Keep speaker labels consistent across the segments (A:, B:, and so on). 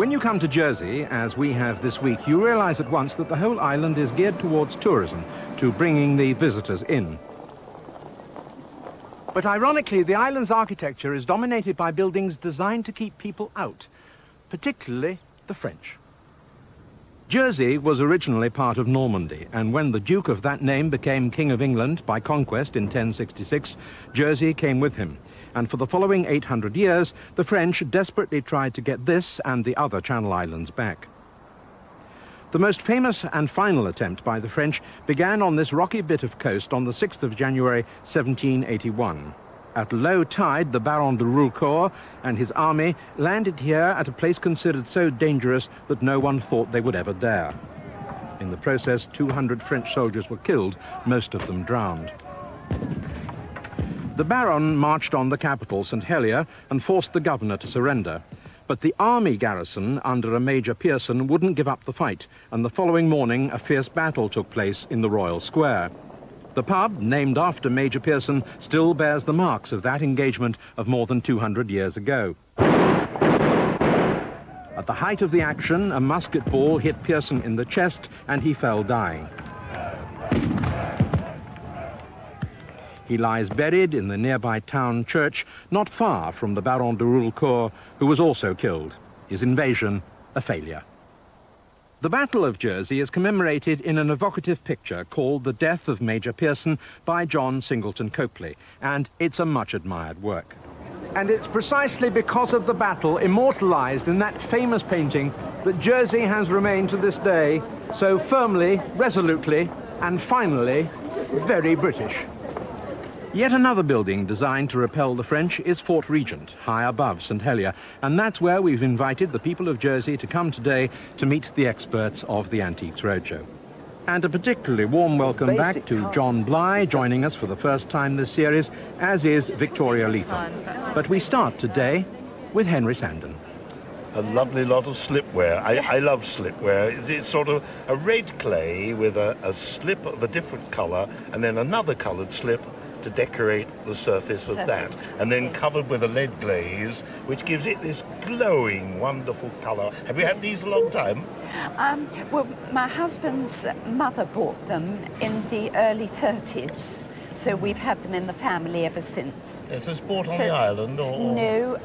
A: When you come to Jersey, as we have this week, you realize at once that the whole island is geared towards tourism, to bringing the visitors in. But ironically, the island's architecture is dominated by buildings designed to keep people out, particularly the French. Jersey was originally part of Normandy, and when the Duke of that name became King of England by conquest in 1066, Jersey came with him. And for the following 800 years, the French desperately tried to get this and the other Channel Islands back. The most famous and final attempt by the French began on this rocky bit of coast on the 6th of January 1781. At low tide, the Baron de Roulecourt and his army landed here at a place considered so dangerous that no one thought they would ever dare. In the process, 200 French soldiers were killed, most of them drowned. The Baron marched on the capital, St. Helier, and forced the governor to surrender. But the army garrison, under a Major Pearson, wouldn't give up the fight, and the following morning a fierce battle took place in the Royal Square. The pub, named after Major Pearson, still bears the marks of that engagement of more than 200 years ago. At the height of the action, a musket ball hit Pearson in the chest, and he fell dying. He lies buried in the nearby town church, not far from the Baron de Roulecourt, who was also killed. His invasion, a failure. The Battle of Jersey is commemorated in an evocative picture called The Death of Major Pearson by John Singleton Copley, and it's a much-admired work. And it's precisely because of the battle immortalized in that famous painting that Jersey has remained to this day so firmly, resolutely, and finally, very British. Yet another building designed to repel the French is Fort Regent, high above St. Helier, and that's where we've invited the people of Jersey to come today to meet the experts of the Antiques Roadshow. And a particularly warm welcome back to John Bly, joining us for the first time this series, as is Victoria Leatham. But we start today with Henry Sandon.
B: A lovely lot of slipware. I love slipware. It's sort of a red clay with a slip of a different colour and then another coloured slip to decorate the surface of that, and then covered with a lead glaze, which gives it this glowing, wonderful colour. Have you had these a long time?
C: Well, my husband's mother bought them in the early 30s, so we've had them in the family ever since.
B: Is this bought on the island, or...?
C: No,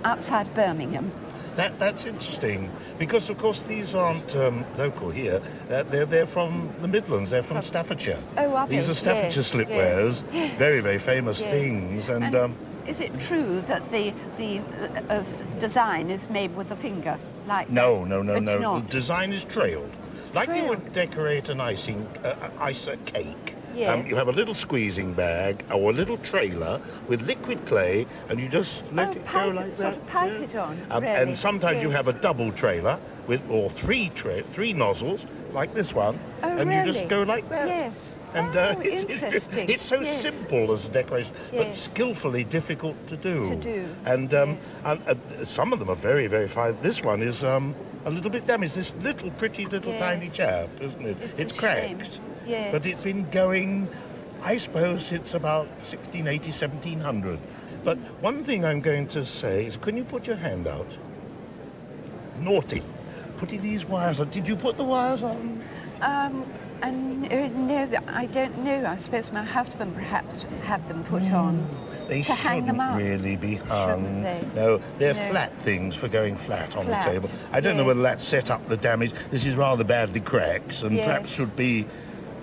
C: outside Birmingham.
B: That's interesting, because of course these aren't local here. They're from the Midlands. They're from Staffordshire.
C: Oh, are they?
B: These are Staffordshire slipwares.
C: Yes.
B: Very, very famous things. And
C: is it true that the design is made with the finger? Like
B: no.
C: It's not.
B: The design is trailed, like you
C: Trailed.
B: would decorate an ice cake.
C: Yes.
B: You have a little squeezing bag or a little trailer with liquid clay, and you just let it go like that.
C: Sort of pipe it on, really.
B: And sometimes you
C: Yes.
B: have a double trailer or three nozzles, like this one,
C: Oh,
B: and
C: really?
B: you just go like that.
C: Yes.
B: And
C: interesting.
B: it's so
C: Yes.
B: simple as a decoration, but
C: Yes.
B: skillfully difficult to do. And
C: yes.
B: some of them are very, very fine. This one is a little bit damaged. This pretty little
C: Yes.
B: tiny chap, isn't it?
C: It's a
B: cracked.
C: shame. Yes.
B: But it's been going, I suppose, since about 1680, 1700. But one thing I'm going to say is, can you put your hand out? Naughty. Putting these wires on. Did you put the wires on?
C: No, I don't know. I suppose my husband perhaps had them put on.
B: They
C: to hang them
B: shouldn't
C: up.
B: really be hung.
C: Shouldn't they?
B: No, they're
C: No.
B: flat things for going flat on
C: Flat,
B: the table. I don't know whether
C: yes.
B: that set up the damage. This is rather badly cracked and perhaps
C: Yes.
B: should be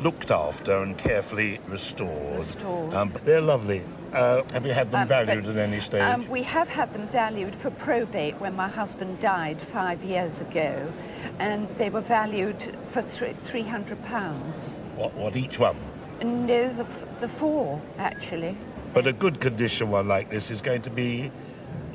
B: looked after and carefully restored. But they're lovely. Have you had them valued at any stage?
C: We have had them valued for probate when my husband died 5 years ago, and they were valued for £300.
B: What each one?
C: No, the four, actually.
B: But a good condition one like this is going to be,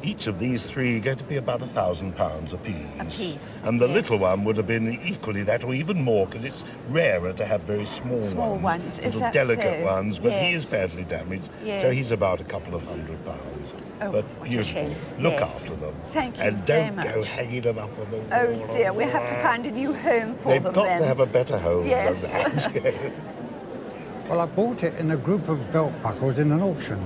B: each of these three, going to be about £1,000 a piece.
C: A piece,
B: And the
C: yes.
B: little one would have been equally that, or even more, because it's rarer to have very small ones.
C: Is
B: little
C: that
B: delicate
C: so?
B: ones, but he
C: Yes.
B: is badly damaged, so
C: Yes.
B: he's about a couple of £100.
C: Oh,
B: But
C: what a
B: beautiful.
C: shame.
B: Look
C: Yes.
B: after them.
C: Thank you
B: And
C: very
B: don't
C: much.
B: go hanging them up on the wall.
C: Oh dear, we have to find a new home for
B: They've
C: them
B: got
C: then.
B: to have a better home
C: Yes.
B: than that.
D: Well, I bought it in a group of belt buckles in an auction.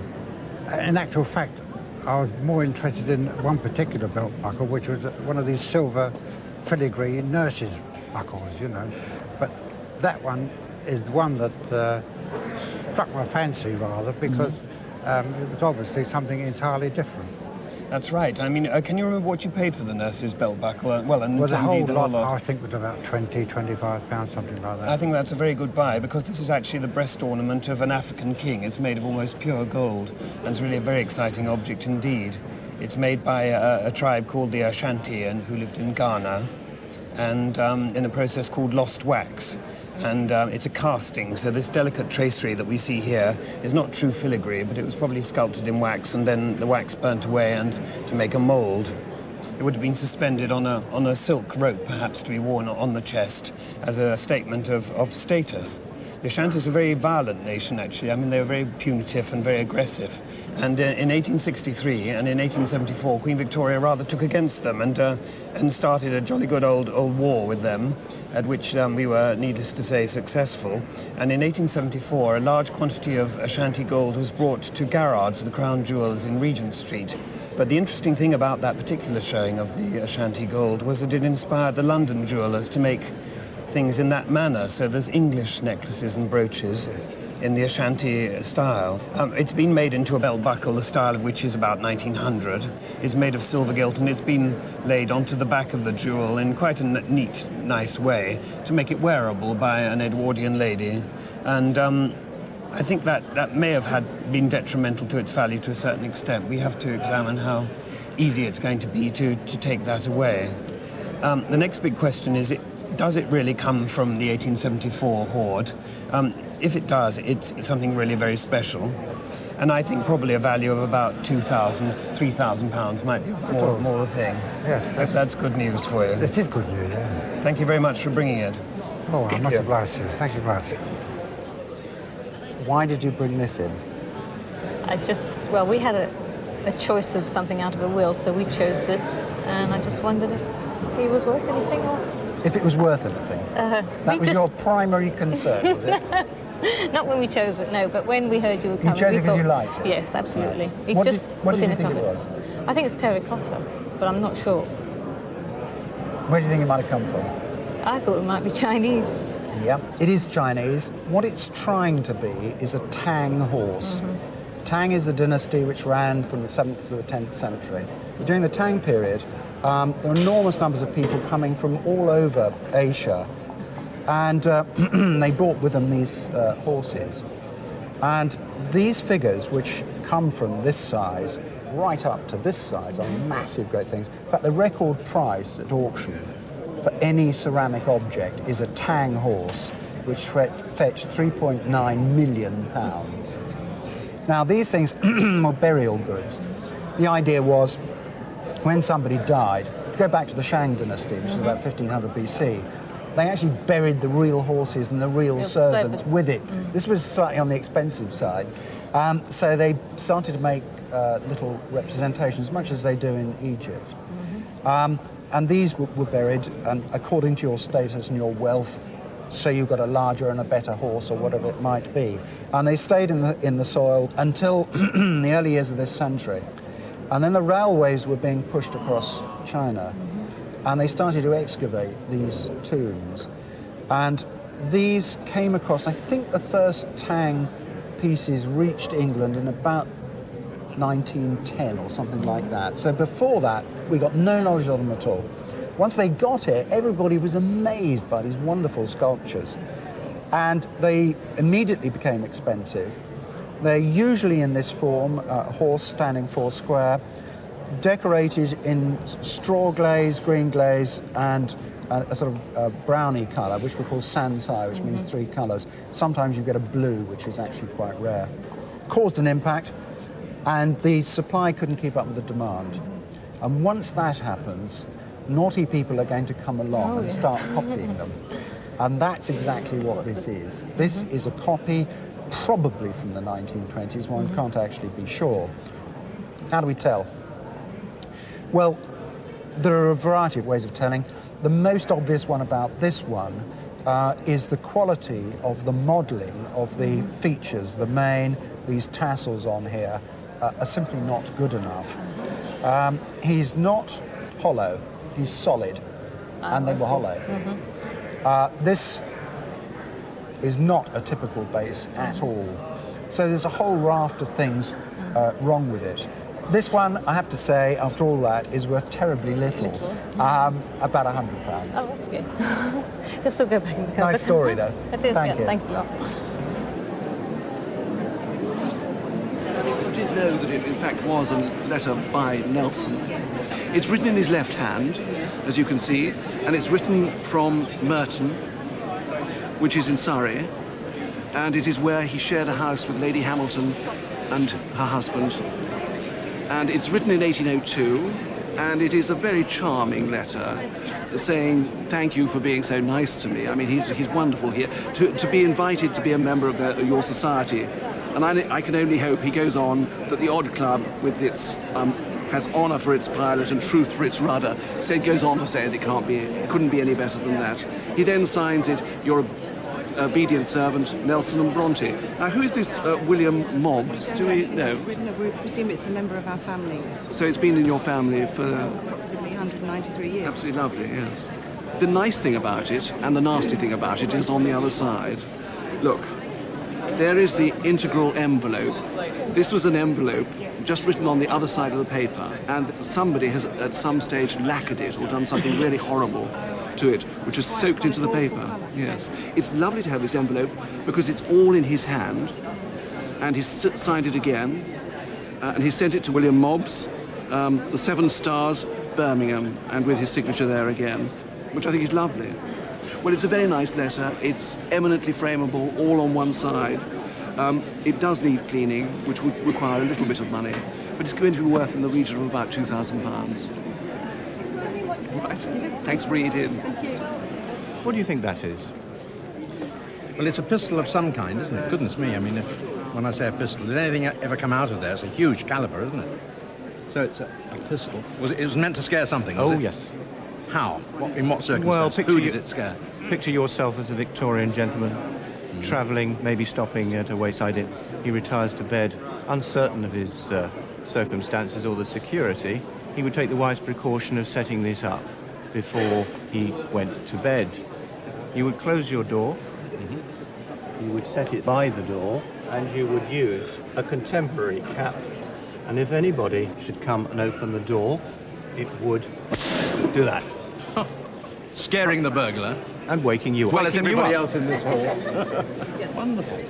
D: In actual fact, I was more interested in one particular belt buckle, which was one of these silver filigree nurses buckles, you know. But that one is one that struck my fancy rather, because it was obviously something entirely different.
E: That's right. I mean, can you remember what you paid for the nurse's belt buckle?
D: The whole lot, I think, was about £20, £25, something like that.
E: I think that's a very good buy, because this is actually the breast ornament of an African king. It's made of almost pure gold, and it's really a very exciting object indeed. It's made by a tribe called the Ashanti, and who lived in Ghana, and in a process called lost wax. And it's a casting, so this delicate tracery that we see here is not true filigree, but it was probably sculpted in wax and then the wax burnt away and to make a mould. It would have been suspended on a silk rope, perhaps to be worn on the chest as a statement of status. The Ashantis were a very violent nation, actually. I mean, they were very punitive and very aggressive. And in 1863 and in 1874, Queen Victoria rather took against them and started a jolly good old war with them, at which we were, needless to say, successful. And in 1874, a large quantity of Ashanti gold was brought to Garrard's, the crown jewels in Regent Street. But the interesting thing about that particular showing of the Ashanti gold was that it inspired the London jewellers to make things in that manner. So there's English necklaces and brooches in the Ashanti style. It's been made into a belt buckle, the style of which is about 1900. It's made of silver gilt, and it's been laid onto the back of the jewel in quite a neat, nice way to make it wearable by an Edwardian lady. And I think that may have been detrimental to its value to a certain extent. We have to examine how easy it's going to be to take that away. The next big question is, does it really come from the 1874 hoard? If it does, it's something really very special. And I think probably a value of about £2,000, £3,000 might be more the thing.
D: Yes.
E: If that's good news for you.
D: It is good news, yeah.
E: Thank you very much for bringing it.
D: Oh, I'm much obliged to you. Thank you much.
F: Why did you bring this in?
G: We had a choice of something out of a will, so we chose this, and I just wondered if he was worth anything or...
F: If it was worth anything? That was your primary concern, was it?
G: Not when we chose it, no, but when we heard you were coming.
F: You chose it because you liked it?
G: Yes, absolutely.
F: Right. What did you think it was?
G: I think it's terracotta, but I'm not sure.
F: Where do you think it might have come from?
G: I thought it might be Chinese.
F: Yeah, it is Chinese. What it's trying to be is a Tang horse. Tang is a dynasty which ran from the 7th to the 10th century. During the Tang period, there are enormous numbers of people coming from all over Asia, and they brought with them these horses. And these figures, which come from this size right up to this size, are massive, great things. In fact, the record price at auction for any ceramic object is a Tang horse, which fetched £3.9 million. Now, these things were burial goods. The idea was, when somebody died, if you go back to the Shang dynasty, which is about 1500 BC, they actually buried the real horses and the real servants with it. This was slightly on the expensive side. So they started to make little representations, much as they do in Egypt. And these were buried, and according to your status and your wealth, so you got a larger and a better horse or whatever it might be. And they stayed in the soil until the early years of this century. And then the railways were being pushed across China, and they started to excavate these tombs. And these came across, I think the first Tang pieces reached England in about 1910 or something like that. So before that, we got no knowledge of them at all. Once they got here, everybody was amazed by these wonderful sculptures. And they immediately became expensive. They're usually in this form, a horse standing four square, decorated in straw glaze, green glaze, and a sort of brownie colour, which we call sansai, which means three colours. Sometimes you get a blue, which is actually quite rare. Caused an impact, and the supply couldn't keep up with the demand. And once that happens, naughty people are going to come along and start copying them. And that's exactly what this is. This is a copy, probably from the 1920s. One can't actually be sure. How do we tell? Well, there are a variety of ways of telling. The most obvious one about this one is the quality of the modelling of the features, the mane, these tassels on here. are simply not good enough. He's not hollow, he's solid, and they were hollow. This is not a typical base at all. So there's a whole raft of things wrong with it. This one, I have to say, after all that, is worth terribly little. About £100.
G: Oh, that's good. You'll still go back in the cupboard.
F: Nice story, though.
G: It is,
F: Thank
G: yeah.
F: you.
G: Thanks a lot.
H: You did know that it in fact was a letter by Nelson. It's written in his left hand, as you can see, and it's written from Merton, which is in Surrey, and it is where he shared a house with Lady Hamilton and her husband. And it's written in 1802, and it is a very charming letter saying thank you for being so nice to me. I mean, he's wonderful here. To be invited to be a member of your society. And I can only hope, he goes on, that the Odd Club, with its has honour for its pilot and truth for its rudder, so it goes on to say that it couldn't be any better than that. He then signs it, your obedient servant, Nelson and Bronte. Now, who is this William Mobbs? Do we know?
I: We presume it's a member of our family.
H: So it's been in your family for...
I: approximately 193 years.
H: Absolutely lovely, yes. The nice thing about it, and the nasty thing about it, is on the other side. Look, there is the integral envelope. This was an envelope just written on the other side of the paper, and somebody has at some stage lacquered it or done something really horrible to it, which has soaked into the paper. Yes. It's lovely to have this envelope because it's all in his hand, and he's signed it again, and he sent it to William Mobbs, the 7 Stars, Birmingham, and with his signature there again, which I think is lovely. Well, it's a very nice letter. It's eminently frameable, all on one side. It does need cleaning, which would require a little bit of money, but it's going to be worth in the region of about £2,000. Right. Thanks for bringing it in.
I: Thank you.
A: What do you think that is? Well, it's a pistol of some kind, isn't it? Goodness me, I mean, when I say a pistol, did anything ever come out of there? It's a huge caliber, isn't it? So it's a pistol. It was meant to scare something, was it?
J: Yes.
A: How? In what circumstances?
J: Well,
A: Who did it scare?
J: Picture yourself as a Victorian gentleman, travelling, maybe stopping at a wayside inn. He retires to bed, uncertain of his circumstances or the security. He would take the wise precaution of setting this up before he went to bed. You would close your door, you would set it by the door, and you would use a contemporary cap. And if anybody should come and open the door, it would do that.
A: Scaring the burglar.
J: And waking you up.
A: Well, as everybody else in this hall. Wonderful.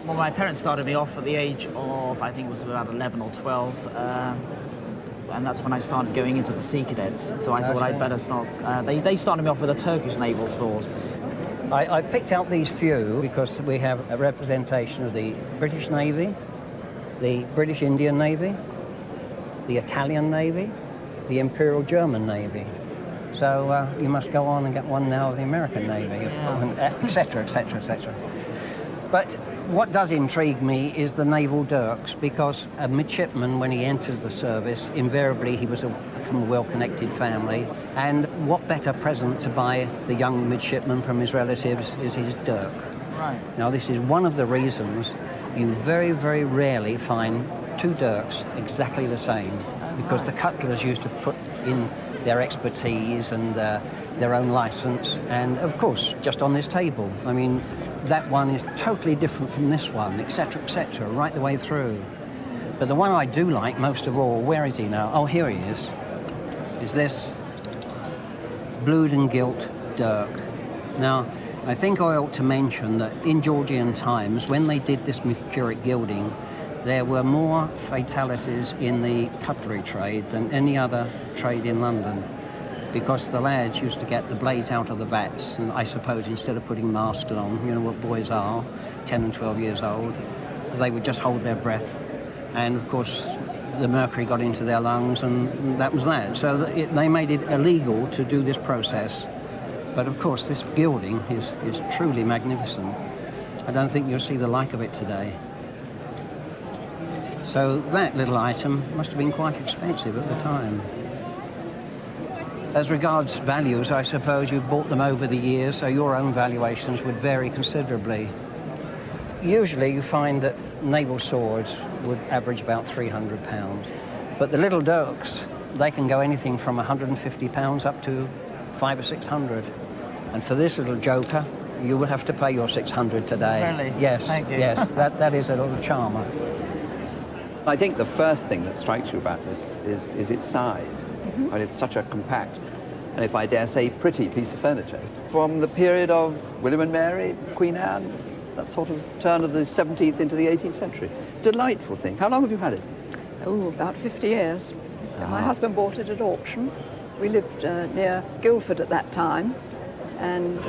K: Well, my parents started me off at the age of, I think it was about 11 or 12, and that's when I started going into the Sea Cadets. So I thought I'd better start. They started me off with a Turkish naval sword.
L: I picked out these few because we have a representation of the British Navy, the British Indian Navy, the Italian Navy, the Imperial German Navy. So you must go on and get one now of the American Navy, etc., etc., etc. But what does intrigue me is the naval dirks, because a midshipman, when he enters the service, invariably he was from a well-connected family, and what better present to buy the young midshipman from his relatives is his dirk.
K: Right.
L: Now, this is one of the reasons you very, very rarely find 2 dirks exactly the same, because the cutlers used to put in their expertise and their own license, and of course, just on this table. I mean, that one is totally different from this one, etc., right the way through. But the one I do like most of all, where is he now? Oh, here he is this blued and gilt dirk. Now, I think I ought to mention that in Georgian times, when they did this mercuric gilding, there were more fatalities in the cutlery trade than any other trade in London, because the lads used to get the blades out of the vats, and I suppose instead of putting masks on, you know what boys are, 10 and 12 years old, they would just hold their breath, and of course the mercury got into their lungs, and that was that. So they made it illegal to do this process. But of course this gilding is truly magnificent. I don't think you'll see the like of it today. So that little item must have been quite expensive at the time. As regards values, I suppose you've bought them over the years, so your own valuations would vary considerably. Usually you find that naval swords would average about £300. But the little dirks, they can go anything from £150 up to 500 or 600. And for this little joker, you would have to pay your 600 today.
K: Really?
L: Yes,
K: Thank you.
L: yes, that is a little charmer.
M: I think the first thing that strikes you about this is its size. And it's such a compact, and if I dare say, pretty piece of furniture. From the period of William and Mary, Queen Anne, that sort of turn of the 17th into the 18th century. Delightful thing. How long have you had it?
N: Oh, about 50 years. My husband bought it at auction. We lived near Guildford at that time, and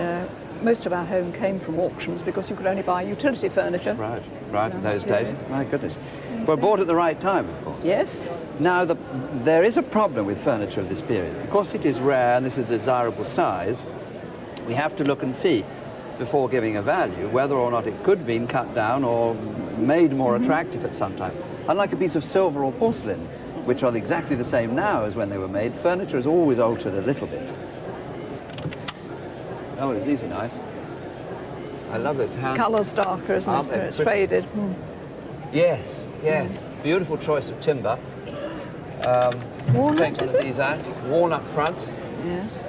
N: most of our home came from auctions because you could only buy utility furniture.
M: Right, in those days. My goodness. Well, bought at the right time, of course.
N: Yes.
M: Now, there is a problem with furniture of this period. Because it is rare and this is a desirable size, we have to look and see, before giving a value, whether or not it could have been cut down or made more attractive at some time. Unlike a piece of silver or porcelain, which are exactly the same now as when they were made, furniture is always altered a little bit. Oh, these are nice. I love this hand.
N: Colour's darker, isn't it? It's faded.
M: Yes, yes. Beautiful choice of timber.
N: Walnut,
M: take these out. Walnut fronts.
N: Yes.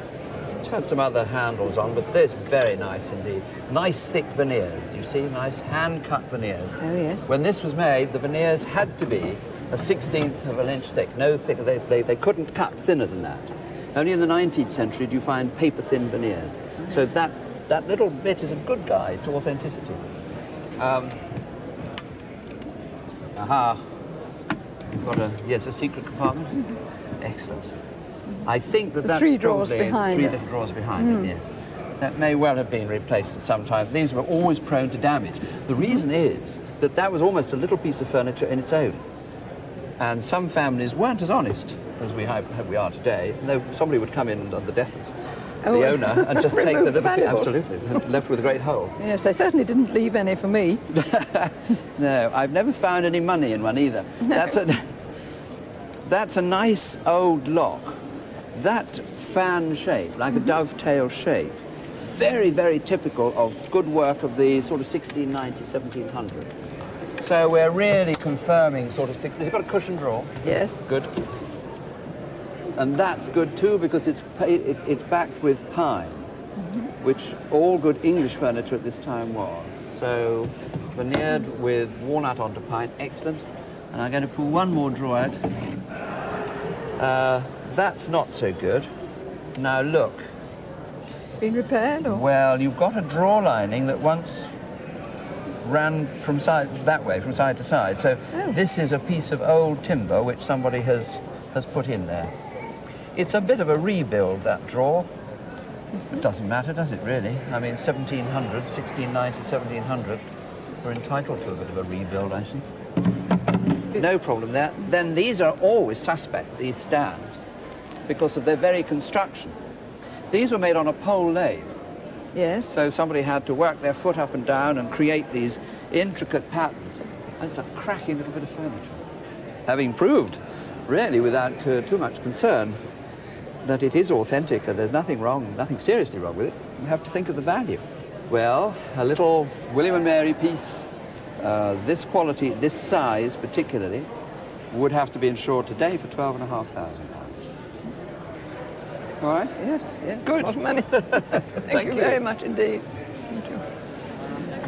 M: It's had some other handles on, but this very nice indeed. Nice thick veneers, you see, nice hand-cut veneers.
N: Oh, yes.
M: When this was made, the veneers had to be a 1/16 of an inch thick, no thicker. They couldn't cut thinner than that. Only in the 19th century do you find paper-thin veneers. So that little bit is a good guide to authenticity. You've got a secret compartment. Excellent. I think that's
N: 3 drawers behind
M: three
N: it.
M: little drawers behind it, yes. That may well have been replaced at some time. These were always prone to damage. The reason is that was almost a little piece of furniture in its own. And some families weren't as honest as we are today. Though somebody would come in on the death of the owner and just take the little bit, absolutely, left with a great hole.
N: Yes, they certainly didn't leave any for me.
M: No, I've never found any money in one either. That's a nice old lock. That fan shape, like a dovetail shape, very, very typical of good work of the sort of 1690, 1700. So we're really confirming sort of it's got a cushion drawer.
N: Yes.
M: Good. And that's good too because it's backed with pine, which all good English furniture at this time was. So veneered with walnut onto pine, excellent. And I'm going to pull one more drawer out. That's not so good. Now look.
N: It's been repaired, or?
M: Well, you've got a drawer lining that once ran from side to side. So this is a piece of old timber which somebody has put in there. It's a bit of a rebuild, that drawer. It doesn't matter, does it, really? I mean, 1690, 1700, we're entitled to a bit of a rebuild, I think. No problem there. Then these are always suspect, these stands, because of their very construction. These were made on a pole lathe.
N: Yes.
M: So somebody had to work their foot up and down and create these intricate patterns. And it's a cracking little bit of furniture. Having proved, really without too much concern, that it is authentic and there's nothing wrong, nothing seriously wrong with it, you have to think of the value. Well, a little William and Mary piece, this quality, this size particularly, would have to be insured today for £12,500. All right?
N: Yes, yes.
M: Good.
N: A lot of money. Thank you very much indeed. Thank you.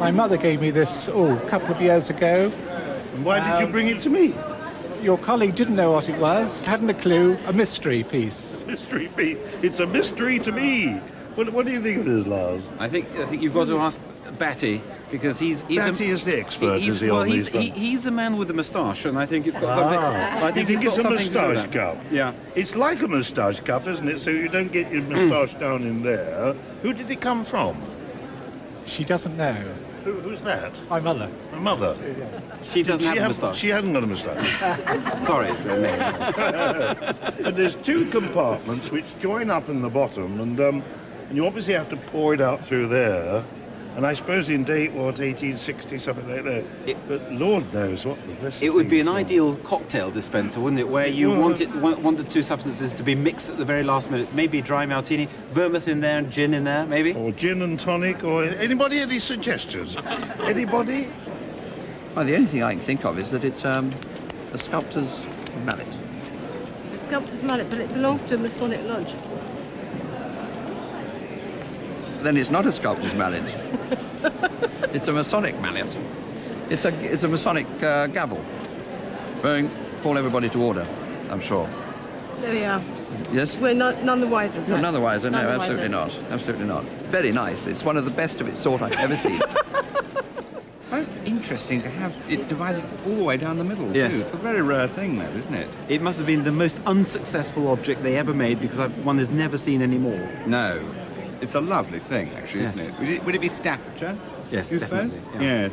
O: My mother gave me this, a couple of years ago.
B: And why did you bring it to me?
O: Your colleague didn't know what it was, hadn't a clue, a mystery piece.
B: Mystery piece? It's a mystery to me. What do you think it is, Lars?
P: I think you've got to ask Batty, because
B: Batty is the expert, is he, on these ones?
P: He's a man with a moustache, and I think it's got something. I think
B: it's a moustache cup.
P: Yeah.
B: It's like a moustache cup, isn't it? So you don't get your moustache down in there. Who did it come from?
O: She doesn't know.
B: Who's that?
O: My mother.
B: My mother?
P: She doesn't have a moustache.
B: She hasn't got a moustache.
P: Sorry.
B: But there's 2 compartments which join up in the bottom, and you obviously have to pour it out through there. And I suppose in date, 1860, something like that. But Lord knows what the blessed
P: It would be an ideal cocktail dispenser, wouldn't it? Where you want the 2 substances to be mixed at the very last minute. Maybe dry martini, vermouth in there and gin in there, maybe?
B: Or gin and tonic, or anybody any suggestions? Anybody?
M: Well, the only thing I can think of is that it's a sculptor's mallet.
I: A sculptor's mallet, but it belongs to a Masonic lodge.
M: Then it's not a sculptor's mallet. It's a Masonic mallet. It's a Masonic gavel. Call everybody to order, I'm sure.
I: There we are.
M: Yes?
I: We're none the wiser.
M: No, none the wiser. No,
I: None the
M: absolutely
I: wiser.
M: not. Absolutely not. Very nice. It's one of the best of its sort I've ever seen.
Q: Quite interesting to have it divided all the way down the middle,
P: Yes.
Q: too. It's a very rare thing, that, isn't it?
P: It must have been the most unsuccessful object they ever made, because one has never seen any more.
Q: No. It's a lovely thing, actually,
P: Yes.
Q: isn't it? Would it be Staffordshire?
P: Yes,
Q: you
P: definitely.
Q: suppose? Yeah.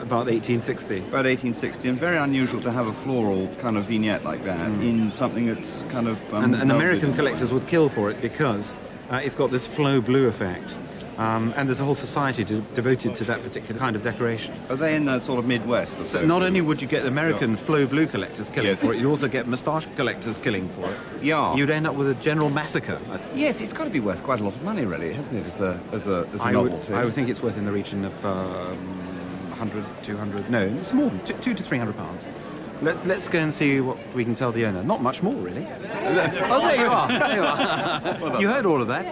P: About 1860.
Q: About 1860, and very unusual to have a floral kind of vignette like that in something that's kind of...
P: And
Q: velvet
P: American
Q: in a
P: collectors
Q: way.
P: would kill for it because it's got this flow blue effect. And there's a whole society devoted to that particular kind of decoration.
Q: Are they in the sort of Midwest?
P: So not only would you get American flow blue collectors killing
Q: Yes.
P: for it, you also get moustache collectors killing for it.
Q: Yeah.
P: You'd end up with a general massacre.
Q: Yes, it's got to be worth quite a lot of money, really, hasn't it, as a
P: I
Q: novelty?
P: would think it's worth in the region of 100, 200, no, it's more than two to 300 pounds. Let's go and see what we can tell the owner. Not much more, really. Oh, there you are. There you are. You heard all of that.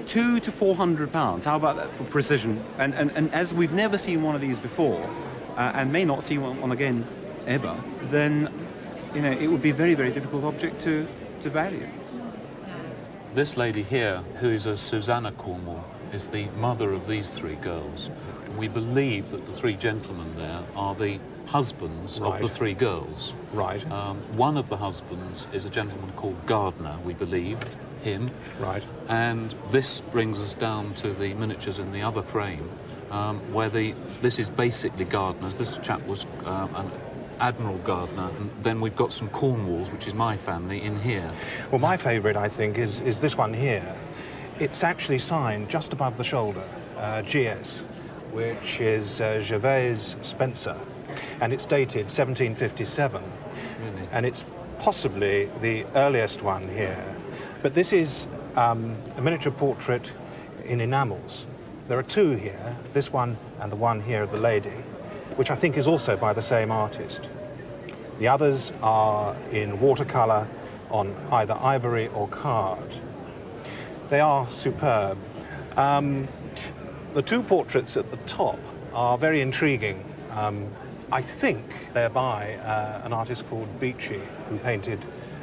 P: £200 to £400. How about that for precision? And as we've never seen one of these before, and may not see one again ever, then it would be a very, very difficult object to value.
R: This lady here, who is a Susanna Cornwall, is the mother of these three girls. And we believe that the three gentlemen there are the husbands of the three girls.
A: Right.
R: One of the husbands is a gentleman called Gardner, we believe, him.
A: Right.
R: And this brings us down to the miniatures in the other frame, where this is basically Gardner's. This chap was an Admiral Gardner, and then we've got some Cornwalls, which is my family, in here.
A: Well, my favourite, I think, is this one here. It's actually signed just above the shoulder, GS, which is Gervais Spencer, and it's dated 1757.
R: Really?
A: And it's possibly the earliest one here. But this is a miniature portrait in enamels. There are two here, this one and the one here of the lady, which I think is also by the same artist. The others are in watercolour on either ivory or card. They are superb. The two portraits at the top are very intriguing. I think they're by an artist called Beechey, who painted,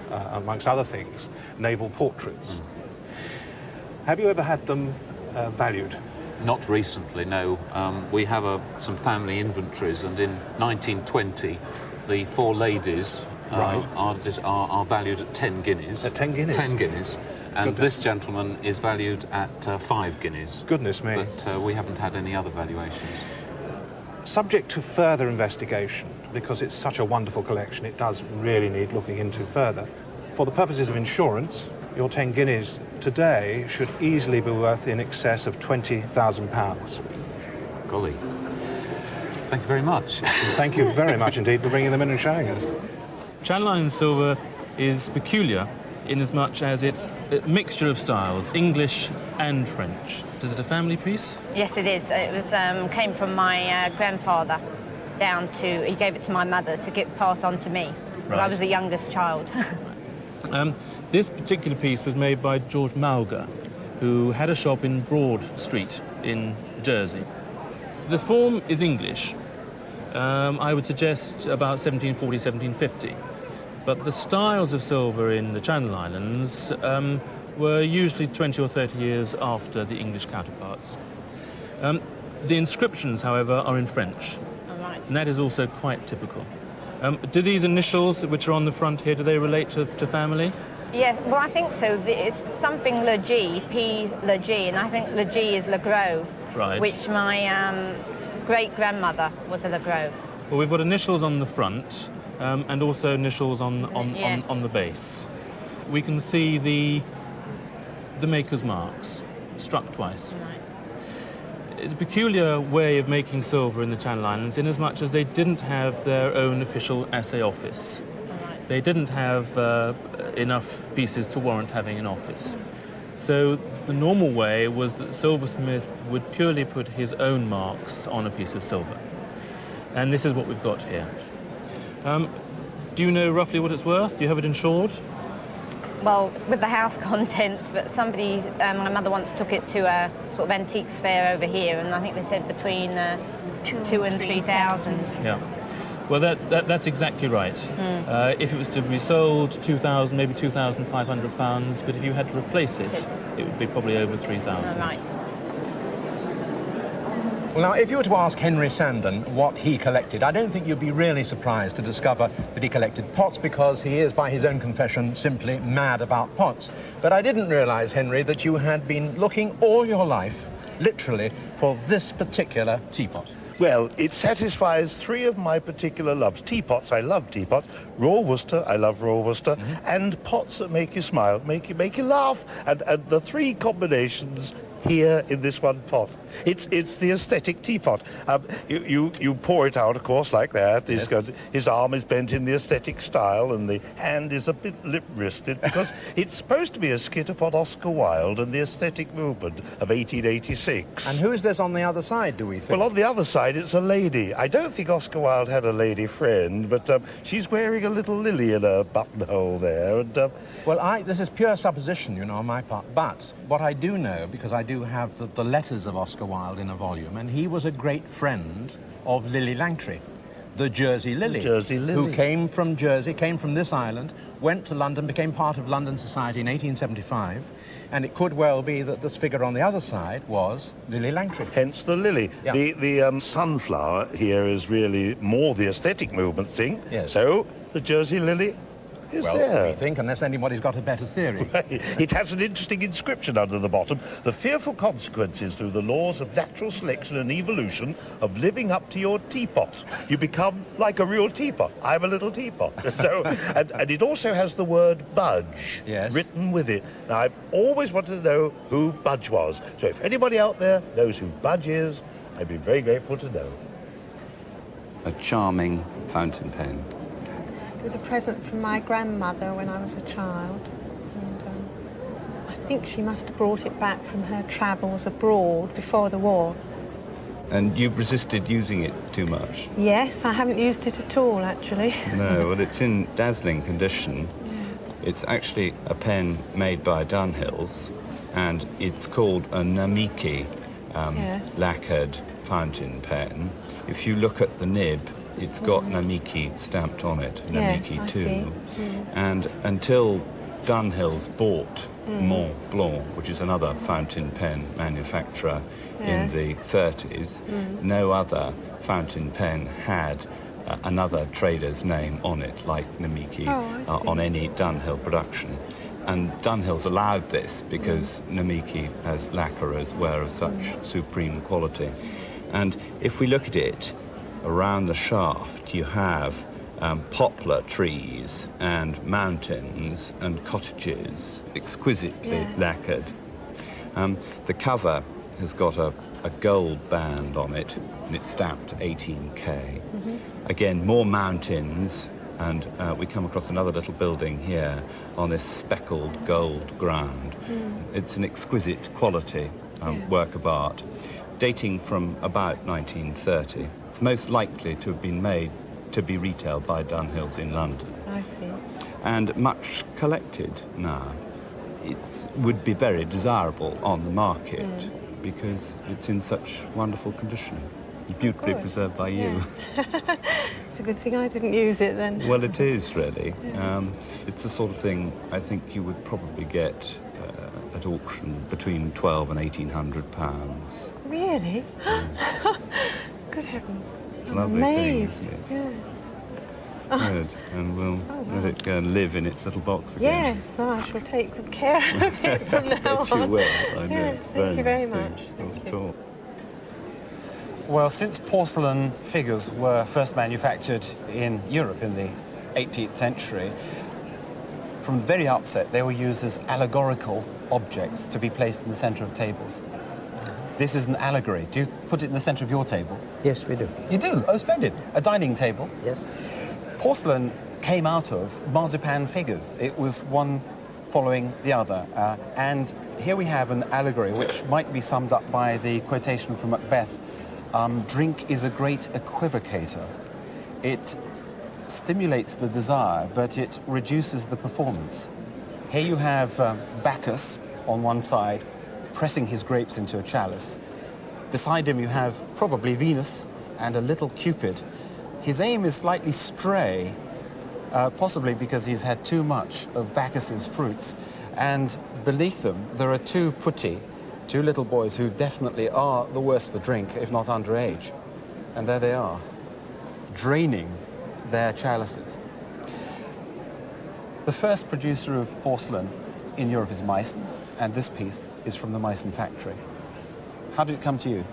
A: amongst other things, naval portraits. Have you ever had them valued?
R: Not recently, no. We have some family inventories, and in 1920, the four ladies are valued at 10 guineas.
A: At 10 guineas?
R: 10 guineas. And
A: Goodness.
R: this gentleman is valued at 5 guineas.
A: Goodness me.
R: But we haven't had any other valuations.
A: Subject to further investigation, because it's such a wonderful collection, it does really need looking into further. For the purposes of insurance, your 10 guineas today should easily be worth in excess of £20,000.
R: Golly. Thank you very much.
A: Thank you very much indeed for bringing them in and showing us.
S: Channel Island silver is peculiar inasmuch as it's a mixture of styles, English and French. Is it a family piece?
T: Yes, it is. It was came from my grandfather down to, he gave it to my mother to get passed on to me. Because I was the youngest child.
S: This particular piece was made by George Mauger, who had a shop in Broad Street in Jersey. The form is English. I would suggest about 1740, 1750. But the styles of silver in the Channel Islands were usually 20 or 30 years after the English counterparts. The inscriptions, however, are in French.
T: Right.
S: And that is also quite typical. Do these initials which are on the front here, do they relate to family?
T: Yes, well, I think so. It's something Le G, P Le G, and I think Le G is Le Gros,
S: Right.
T: which my great-grandmother was a Le Gros.
S: Well, we've got initials on the front and also initials on
T: Yes.
S: the base. We can see the maker's marks struck twice. It's a peculiar way of making silver in the Channel Islands inasmuch as they didn't have their own official assay office. They didn't have enough pieces to warrant having an office. So the normal way was that the silversmith would purely put his own marks on a piece of silver. And this is what we've got here. Do you know roughly what it's worth? Do you have it insured?
T: Well, with the house contents, but somebody, my mother once took it to a sort of antiques fair over here, and I think they said between 2,000 and 3,000.
S: Yeah. Well, that's exactly right. If it was to be sold, 2,000, maybe £2,500, but if you had to replace it, it would be probably over 3,000.
T: Right.
A: Now, if you were to ask Henry Sandon what he collected, I don't think you'd be really surprised to discover that he collected pots, because he is, by his own confession, simply mad about pots. But I didn't realise, Henry, that you had been looking all your life, literally, for this particular teapot.
B: Well, it satisfies three of my particular loves. Teapots, I love teapots. Raw Worcester, I love raw Worcester. And pots that make you smile, make you laugh. And the three combinations here in this one pot. It's the aesthetic teapot. You pour it out, of course, like that. He's got, his arm is bent in the aesthetic style, and the hand is a bit lip-wristed, because it's supposed to be a skit upon Oscar Wilde and the aesthetic movement of 1886.
A: And who is this on the other side, do we think?
B: Well, on the other side, it's a lady. I don't think Oscar Wilde had a lady friend, but she's wearing a little lily in her buttonhole there. And
A: well, this is pure supposition, you know, on my part. But what I do know, because I do have the letters of Oscar Wilde in a volume, and he was a great friend of Lily Langtry, the Jersey Lily, who came from Jersey, came from this island, went to London, became part of London society in 1875, and it could well be that this figure on the other side was Lily Langtry.
B: Hence the lily.
A: Yeah.
B: The sunflower here is really more the aesthetic movement thing.
A: Yes.
B: So the Jersey Lily is there.
A: We think, unless anybody's got a better theory.
B: It has an interesting inscription under the bottom. The fearful consequences through the laws of natural selection and evolution of living up to your teapot. You become like a real teapot. I'm a little teapot. So, and it also has the word Budge written with it. Now, I've always wanted to know who Budge was. So if anybody out there knows who Budge is, I'd be very grateful to know.
Q: A charming fountain pen.
U: It was a present from my grandmother when I was a child, and I think she must have brought it back from her travels abroad before the war.
Q: And you've resisted using it too much?
U: Yes, I haven't used it at all, actually.
Q: No, well, it's in dazzling condition. It's actually a pen made by Dunhills, and it's called a Namiki lacquered fountain pen. If you look at the nib, it's got Namiki stamped on it, Namiki 2. And until Dunhills bought Mont Blanc, which is another fountain pen manufacturer in the 30s, no other fountain pen had another trader's name on it, like Namiki, on any Dunhill production. And Dunhills allowed this because Namiki, as lacquerers, were of such supreme quality. And if we look at it, around the shaft you have poplar trees and mountains and cottages, exquisitely lacquered. The cover has got a gold band on it, and it's stamped 18K. Again, more mountains, and we come across another little building here on this speckled gold ground. It's an exquisite quality work of art, dating from about 1930. It's most likely to have been made to be retailed by Dunhills in London.
U: I see.
Q: And much collected now. It would be very desirable on the market because it's in such wonderful condition. Beautifully preserved by you.
U: It's a good thing I didn't use it then.
Q: Well, it is really. It's the sort of thing I think you would probably get at auction between £1,200 and £1,800.
U: Really? Good heavens.
Q: It's a lovely thing,
U: amazed.
Q: isn't it? Good. And we'll let it go and live in its little box again.
U: Yes, I shall take good care of it from now
Q: Bet you
U: on.
Q: will, I know.
U: Yes, thank you very much.
Q: Not at all.
P: Well, since porcelain figures were first manufactured in Europe in the 18th century, from the very outset they were used as allegorical objects to be placed in the center of tables. This is an allegory. Do you put it in the center of your table?
L: Yes, we do.
P: You do? Oh, splendid. A dining table?
L: Yes.
P: Porcelain came out of marzipan figures. It was one following the other. And here we have an allegory which might be summed up by the quotation from Macbeth, drink is a great equivocator. It stimulates the desire, but it reduces the performance. Here you have Bacchus on one side, pressing his grapes into a chalice. Beside him you have probably Venus and a little Cupid. His aim is slightly stray, possibly because he's had too much of Bacchus's fruits. And beneath them there are two putti, two little boys who definitely are the worse for drink, if not underage. And there they are, draining their chalices. The first producer of porcelain in Europe is Meissen, and this piece is from the Meissen factory. How did it come to you?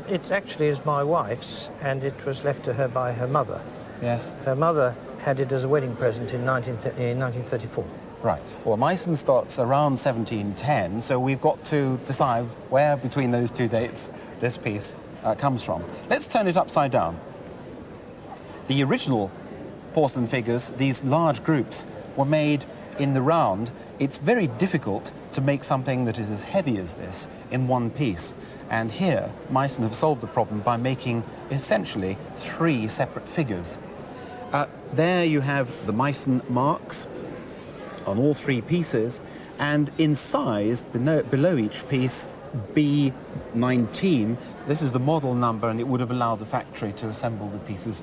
C: It actually is my wife's, and it was left to her by her mother.
P: Yes.
C: Her mother had it as a wedding present in 1934.
P: Right. Well, Meissen starts around 1710, so we've got to decide where between those two dates this piece comes from. Let's turn it upside down. The original porcelain figures, these large groups, were made in the round. It's very difficult to make something that is as heavy as this in one piece. And here, Meissen have solved the problem by making essentially 3 separate figures. There you have the Meissen marks on all 3 pieces, and incised below each piece, B19. This is the model number, and it would have allowed the factory to assemble the pieces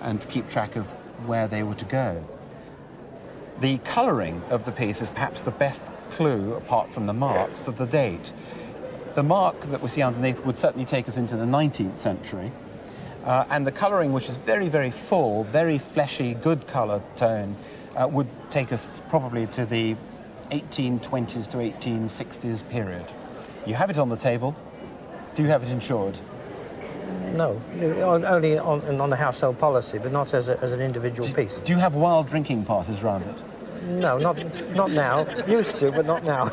P: and to keep track of where they were to go. The colouring of the piece is perhaps the best clue, apart from the marks, of the date. The mark that we see underneath would certainly take us into the 19th century. And the colouring, which is very, very full, very fleshy, good colour tone, would take us probably to the 1820s to 1860s period. You have it on the table. Do you have it insured?
C: No, only on the household policy, but not as an individual piece.
P: Do you have wild drinking parties around it?
C: No, not now. Used to, but not now.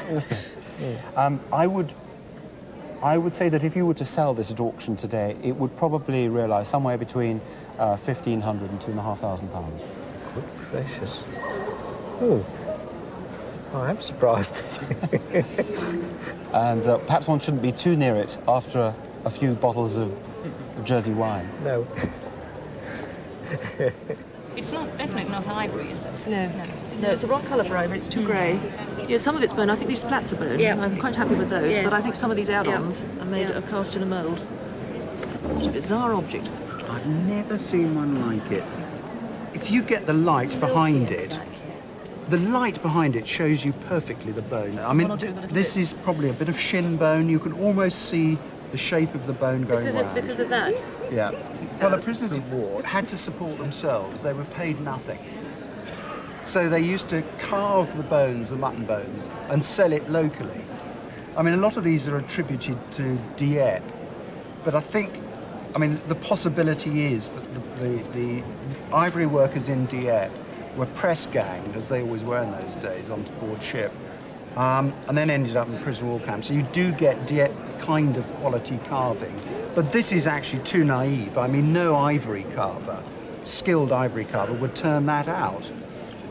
P: I would say that if you were to sell this at auction today, it would probably realise somewhere between £1,500 and £2,500.
C: Good gracious. Oh, I am surprised.
P: And perhaps one shouldn't be too near it after a few bottles of Jersey wine.
C: No.
G: It's definitely not ivory, is it?
I: No, it's the wrong colour for ivory, it's too grey. Yeah, some of it's bone, I think these splats are bone.
G: Yeah.
I: I'm quite happy with those,
G: Yes.
I: but I think some of these add-ons are made are cast in a mould. It's a bizarre object.
F: I've never seen one like it. If you get the light behind it, the light behind it shows you perfectly the bone. I mean, this is probably a bit of shin bone. You can almost see the shape of the bone going round.
I: Because of that?
F: Yeah. Well, the prisoners of war had to support themselves. They were paid nothing. So they used to carve the bones, the mutton bones, and sell it locally. I mean, a lot of these are attributed to Dieppe, but I mean, the possibility is that the ivory workers in Dieppe were press ganged, as they always were in those days, on board ship, and then ended up in prison war camps. So you do get Dieppe kind of quality carving. But this is actually too naive. I mean, no ivory carver, skilled ivory carver, would turn that out.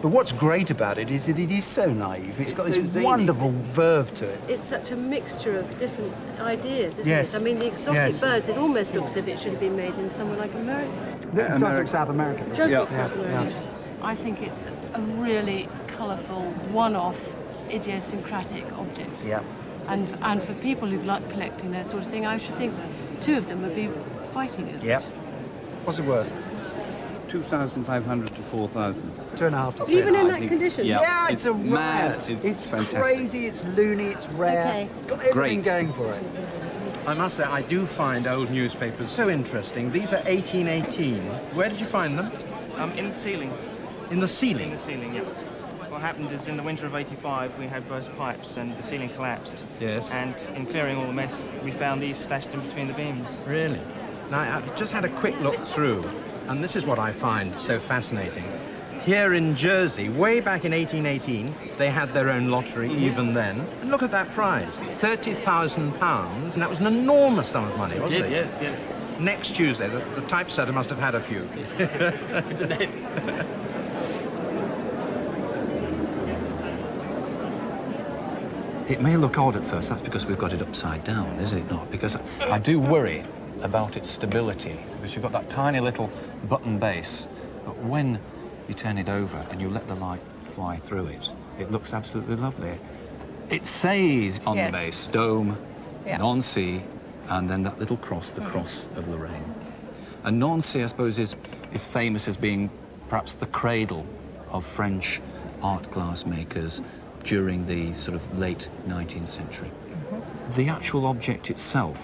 F: But what's great about it is that it is so naive. It's got this wonderful verve to it.
I: It's such a mixture of different ideas, isn't
F: Yes.
I: it? I mean, the exotic birds, it almost looks as if it should have been made in somewhere like America.
C: It does look South American.
I: It does look South American.
V: I think it's a really colourful, one-off, idiosyncratic object.
F: Yeah.
V: And for people who like collecting that sort of thing, I should think 2 of them would be fighting it.
F: Yep. What's it worth?
W: 2,500 to 4,000.
F: 2.5 to 3.
I: Even in that condition?
F: Yeah, it's a
W: mad.
F: rare.
W: It's fantastic.
F: Crazy, it's loony, it's rare.
G: Okay.
F: It's got everything
W: Great.
F: going for it.
A: I must say, I do find old newspapers so interesting. These are 1818. Where did you find them?
X: In the ceiling.
A: In the ceiling?
X: In the ceiling, yeah. What happened is in the winter of 85 we had burst pipes and the ceiling collapsed.
A: Yes.
X: And in clearing all the mess we found these stashed in between the beams.
A: Really? Now, I've just had a quick look through, and this is what I find so fascinating. Here in Jersey, way back in 1818, they had their own lottery even then. And look at that prize, £30,000, and that was an enormous sum of money, wasn't it?
X: Yes, yes.
A: Next Tuesday, the typesetter must have had a few.
P: It may look odd at first, that's because we've got it upside down, is it not? Because I do worry about its stability, because you've got that tiny little button base, but when you turn it over and you let the light fly through it, it looks absolutely lovely. It says on the base, dome, Nancy, and then that little cross, the cross of Lorraine. And Nancy, I suppose, is famous as being perhaps the cradle of French art glass makers during the sort of late 19th century. The actual object itself,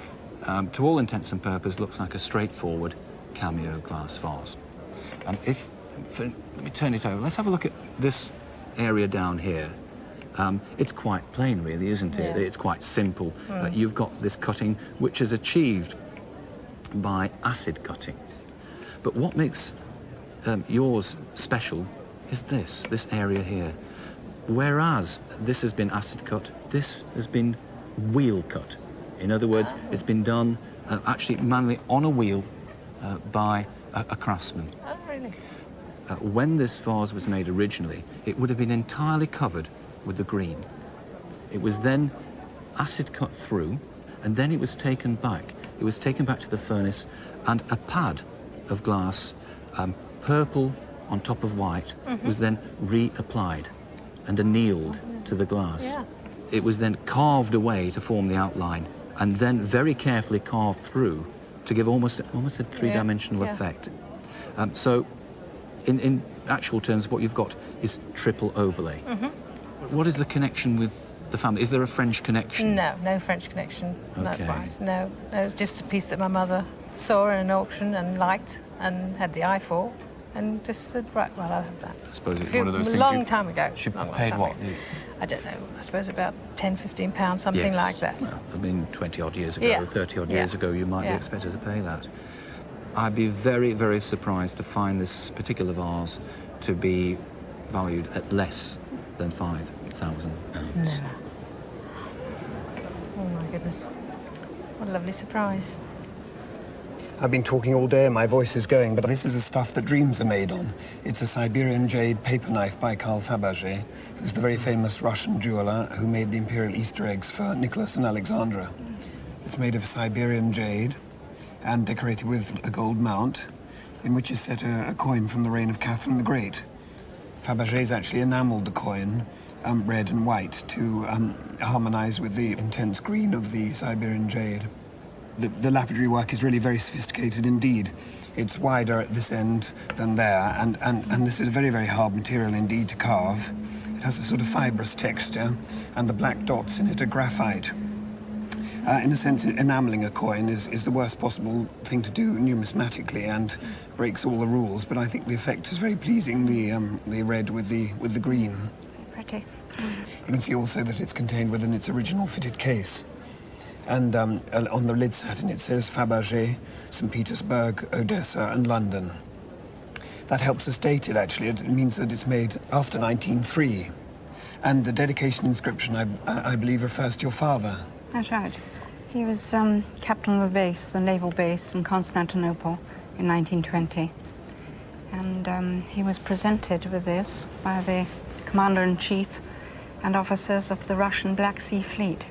P: to all intents and purposes, looks like a straightforward cameo glass vase. And let me turn it over. Let's have a look at this area down here. It's quite plain, really, isn't it? It's quite simple. You've got this cutting, which is achieved by acid cutting. But what makes yours special is this area here. Whereas this has been acid cut, this has been wheel cut. In other words, it's been done actually manually on a wheel by a craftsman.
U: Oh, really?
P: When this vase was made originally, it would have been entirely covered with the green. It was then acid cut through, and then it was taken back. It was taken back to the furnace, and a pad of glass, purple on top of white, was then reapplied and annealed to the glass.
U: Yeah.
P: It was then carved away to form the outline, and then very carefully carved through to give almost a three-dimensional effect. So, in actual terms, what you've got is triple overlay. What is the connection with the family? Is there a French connection?
U: No, no French connection.
P: Okay.
U: Likewise. No, it's just a piece that my mother saw in an auction and liked and had the eye for, and just said, right, well, I'll have that.
P: I suppose it's one of those things.
U: A long time ago.
P: She
U: long
P: paid
U: time
P: what?
U: ago. I don't know. I suppose about £10–15, something like that.
P: Well, I mean, 20-odd years ago, 30-odd years ago, you might be expected to pay that. I'd be very, very surprised to find this particular vase to be valued at less than £5,000.
U: Never. Oh my goodness. What a lovely surprise.
D: I've been talking all day and my voice is going, but this is the stuff that dreams are made on. It's a Siberian jade paper knife by Carl Fabergé, who's the very famous Russian jeweler who made the imperial Easter eggs for Nicholas and Alexandra. It's made of Siberian jade and decorated with a gold mount in which is set a coin from the reign of Catherine the Great. Fabergé's actually enameled the coin red and white to harmonize with the intense green of the Siberian jade. The lapidary work is really very sophisticated indeed. It's wider at this end than there, and this is a very, very hard material indeed to carve. It has a sort of fibrous texture, and the black dots in it are graphite. In a sense, enameling a coin is the worst possible thing to do numismatically and breaks all the rules, but I think the effect is very pleasing, the red with the green.
U: Pretty.
D: You can see also that it's contained within its original fitted case. And on the lid satin it says Fabergé, St. Petersburg, Odessa and London. That helps us date it actually. It means that it's made after 1903. And the dedication inscription, I believe, refers to your father.
E: That's right. He was captain of the base, the naval base in Constantinople in 1920. And he was presented with this by the commander-in-chief and officers of the Russian Black Sea Fleet.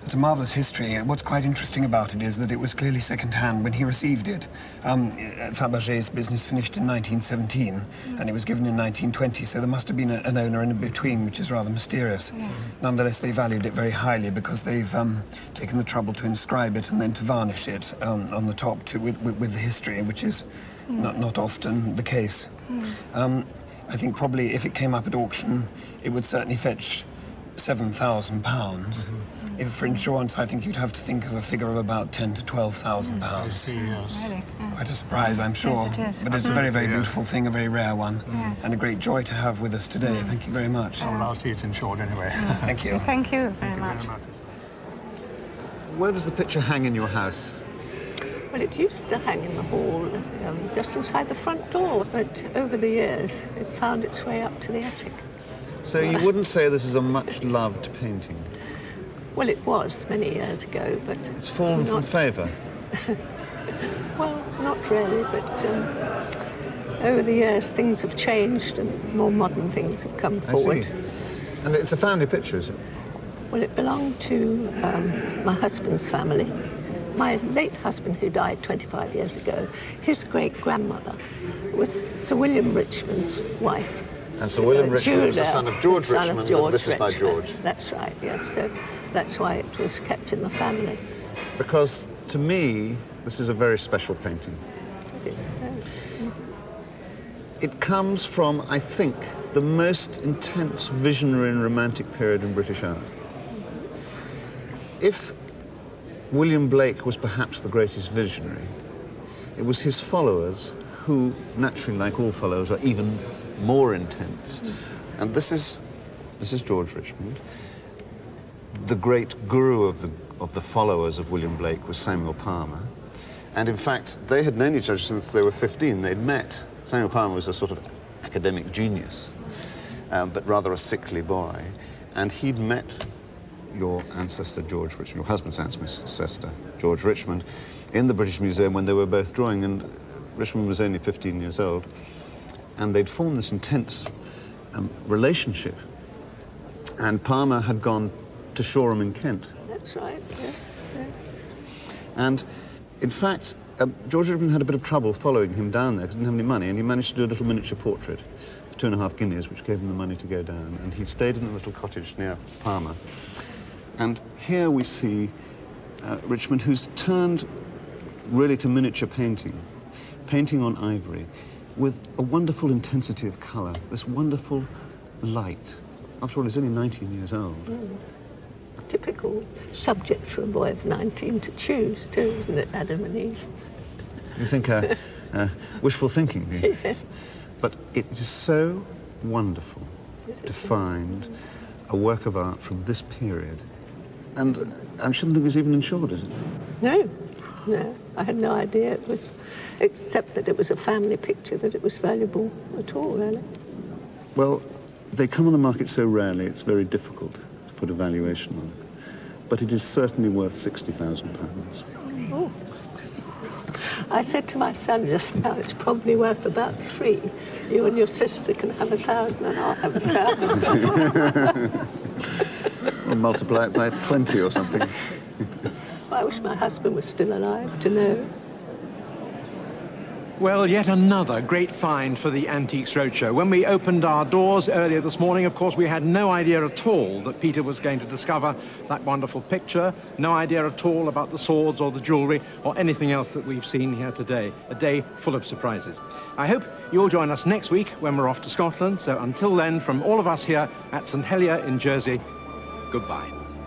D: It's a marvelous history. What's quite interesting about it is that it was clearly second-hand when he received it. Fabergé's business finished in 1917, and it was given in 1920, so there must have been an owner in between, which is rather mysterious.
E: Yes.
D: Nonetheless, they valued it very highly because they've taken the trouble to inscribe it and then to varnish it on the top with the history, which is not often the case. I think probably if it came up at auction, it would certainly fetch £7,000. If for insurance, I think you'd have to think of a figure of about £10,000 to £12,000.
E: Really?
D: Quite a surprise, I'm sure.
E: Yes, it is.
D: But it's a very, very beautiful thing, a very rare one,
E: Yes.
D: and a great joy to have with us today. Thank you very much.
O: Oh, well, I'll see it's insured anyway.
D: Thank you.
E: Thank you very much.
F: Where does the picture hang in your house?
H: Well, it used to hang in the hall, just inside the front door, but over the years it found its way up to the attic.
F: So you wouldn't say this is a much-loved painting?
H: Well, it was many years ago, but...
F: It's fallen from favour?
H: Well, not really, but over the years things have changed and more modern things have come forward.
F: I see. And it's a family picture, is it?
H: Well, it belonged to my husband's family. My late husband, who died 25 years ago, his great-grandmother was Sir William Richmond's wife.
J: And Sir William Richmond was the son of George
H: son
J: Richmond,
H: of George
J: and this is by
H: Richmond.
J: George.
H: That's right, yes. So that's why it was kept in the family.
J: Because, to me, this is a very special painting.
H: Is it?
J: It comes from, I think, the most intense visionary and romantic period in British art. If William Blake was perhaps the greatest visionary, it was his followers who, naturally, like all followers, are even more intense. And this is George Richmond. The great guru of the followers of William Blake was Samuel Palmer. And in fact, they had known each other since they were 15. They'd met. Samuel Palmer was a sort of academic genius, but rather a sickly boy. And he'd met your ancestor, George Richmond, your husband's ancestor, George Richmond, in the British Museum when they were both drawing, and Richmond was only 15 years old. And they'd formed this intense relationship. And Palmer had gone to Shoreham in Kent.
H: That's right, yes, yes.
J: And in fact, George Richmond had a bit of trouble following him down there because he didn't have any money, and he managed to do a little miniature portrait for 2.5 guineas, which gave him the money to go down. And he stayed in a little cottage near Palmer. And here we see Richmond, who's turned really to miniature painting, painting on ivory, with a wonderful intensity of colour, this wonderful light. After all, he's only 19 years old.
H: A typical subject for a boy of 19 to choose, too, isn't it, Adam and Eve?
J: You think wishful thinking, do you?
H: Yes.
J: But it is so wonderful to find a work of art from this period. And I shouldn't think it's even insured, is it?
H: No, no. I had no idea it was, except that it was a family picture, that it was valuable at all, really.
J: Well, they come on the market so rarely, it's very difficult to put a valuation on it. But it is certainly worth £60,000.
H: Oh. I said to my son just now, it's probably worth about 3. You and your sister can have 1,000 and I'll have 1,000.
J: Or multiply it by 20 or something.
H: I wish my husband was still alive to know.
A: Well, yet another great find for the Antiques Roadshow. When we opened our doors earlier this morning, of course, we had no idea at all that Peter was going to discover that wonderful picture, no idea at all about the swords or the jewellery or anything else that we've seen here today. A day full of surprises. I hope you'll join us next week when we're off to Scotland. So until then, from all of us here at St Helier in Jersey, goodbye.